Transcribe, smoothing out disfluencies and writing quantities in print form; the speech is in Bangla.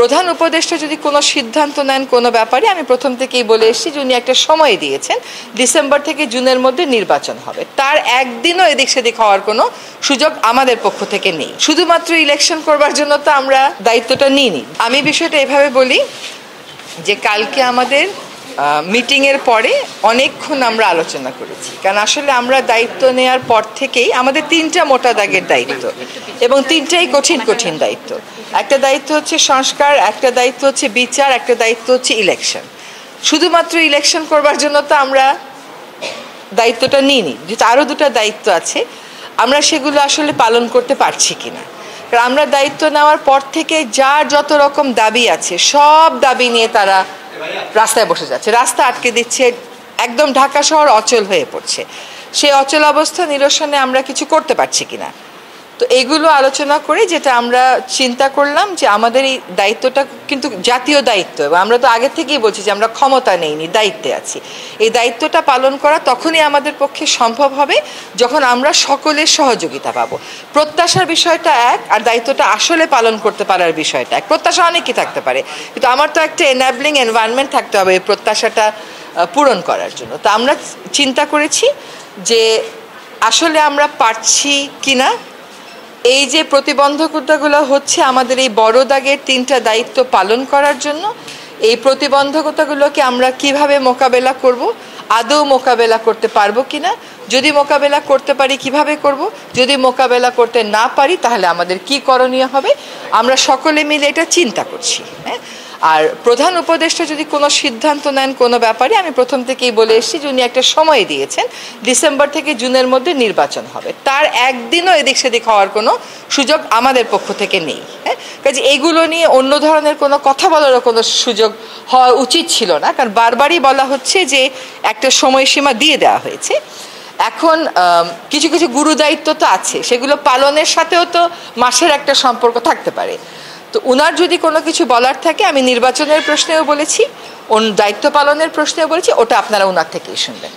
প্রধান উপদেষ্টা যদি কোনো সিদ্ধান্ত নেন কোনো ব্যাপারে, আমি প্রথম থেকেই বলে এসেছি যে উনি একটা সময় দিয়েছেন, ডিসেম্বর থেকে জুনের মধ্যে নির্বাচন হবে। তার একদিনও এদিক সেদিক হওয়ার কোনো সুযোগ আমাদের পক্ষ থেকে নেই। শুধুমাত্র ইলেকশন করবার জন্য তো আমরা দায়িত্বটা নিইনি। আমি বিষয়টা এভাবে বলি যে কালকে আমাদের মিটিংয়ের পরে অনেকক্ষণ আমরা আলোচনা করেছি, কারণ আসলে আমরা দায়িত্ব নেওয়ার পর থেকেই আমাদের 3টা মোটা দাগের দায়িত্ব, এবং 3টাই কঠিন কঠিন দায়িত্ব। একটা দায়িত্ব হচ্ছে সংস্কার, একটা দায়িত্ব হচ্ছে বিচার, একটা দায়িত্ব হচ্ছে ইলেকশন। শুধুমাত্র ইলেকশন করবার জন্য তো আমরা দায়িত্বটা নিইনি, যেহেতু আরও 2টা দায়িত্ব আছে, আমরা সেগুলো আসলে পালন করতে পারছি কিনা। কারণ আমরা দায়িত্ব নেওয়ার পর থেকে যার যত রকম দাবি আছে সব দাবি নিয়ে তারা রাস্তায় বসে যাচ্ছে, রাস্তা আটকে দিচ্ছে, একদম ঢাকা শহর অচল হয়ে পড়ছে। সেই অচল অবস্থা নিরসনে আমরা কিছু করতে পারছি কিনা। তো এগুলো আলোচনা করে যেটা আমরা চিন্তা করলাম যে আমাদের এই দায়িত্বটা কিন্তু জাতীয় দায়িত্ব, এবং আমরা তো আগে থেকেই বলছি যে আমরা ক্ষমতা নেইনি, দায়িত্বে আছি। এই দায়িত্বটা পালন করা তখনই আমাদের পক্ষে সম্ভব হবে যখন আমরা সকলের সহযোগিতা পাবো। প্রত্যাশার বিষয়টা এক, আর দায়িত্বটা আসলে পালন করতে পারার বিষয়টা এক। প্রত্যাশা অনেকই থাকতে পারে, কিন্তু আমার তো একটা এনাবলিং এনভায়রনমেন্ট থাকতে হবে এই প্রত্যাশাটা পূরণ করার জন্য। তো আমরা চিন্তা করেছি যে আসলে আমরা পারছি কিনা, এই যে প্রতিবন্ধকতাগুলো হচ্ছে আমাদের এই বড় দাগের 3টা দায়িত্ব পালন করার জন্য, এই প্রতিবন্ধকতাগুলোকে আমরা কিভাবে মোকাবেলা করব, আদৌ মোকাবেলা করতে পারবো কিনা, যদি মোকাবেলা করতে পারি কিভাবে করব, যদি মোকাবেলা করতে না পারি তাহলে আমাদের কি করণীয় হবে, আমরা সকলে মিলে এটা চিন্তা করছি। হ্যাঁ, আর প্রধান উপদেষ্টা যদি কোনো সিদ্ধান্ত নেন কোনো ব্যাপারে, আমি প্রথম থেকেই বলে এসেছি যে উনি একটা সময় দিয়েছেন, ডিসেম্বর থেকে জুনের মধ্যে নির্বাচন হবে। তার একদিনও এদিক সেদিক হওয়ার কোনো সুযোগ আমাদের পক্ষ থেকে নেই। হ্যাঁ, কাজে এইগুলো নিয়ে অন্য ধরনের কোনো কথা বলারও কোনো সুযোগ হওয়া উচিত ছিল না, কারণ বারবারই বলা হচ্ছে যে একটা সময়সীমা দিয়ে দেওয়া হয়েছে। এখন কিছু কিছু গুরু দায়িত্ব তো আছে, সেগুলো পালনের সাথেও তো মাসের একটা সম্পর্ক থাকতে পারে। তো উনার যদি কোনো কিছু বলার থাকে, আমি নির্বাচনের প্রশ্নেও বলেছি, দায়িত্ব পালনের প্রশ্নেও বলেছি, ওটা আপনারা উনার থেকেই শুনবেন।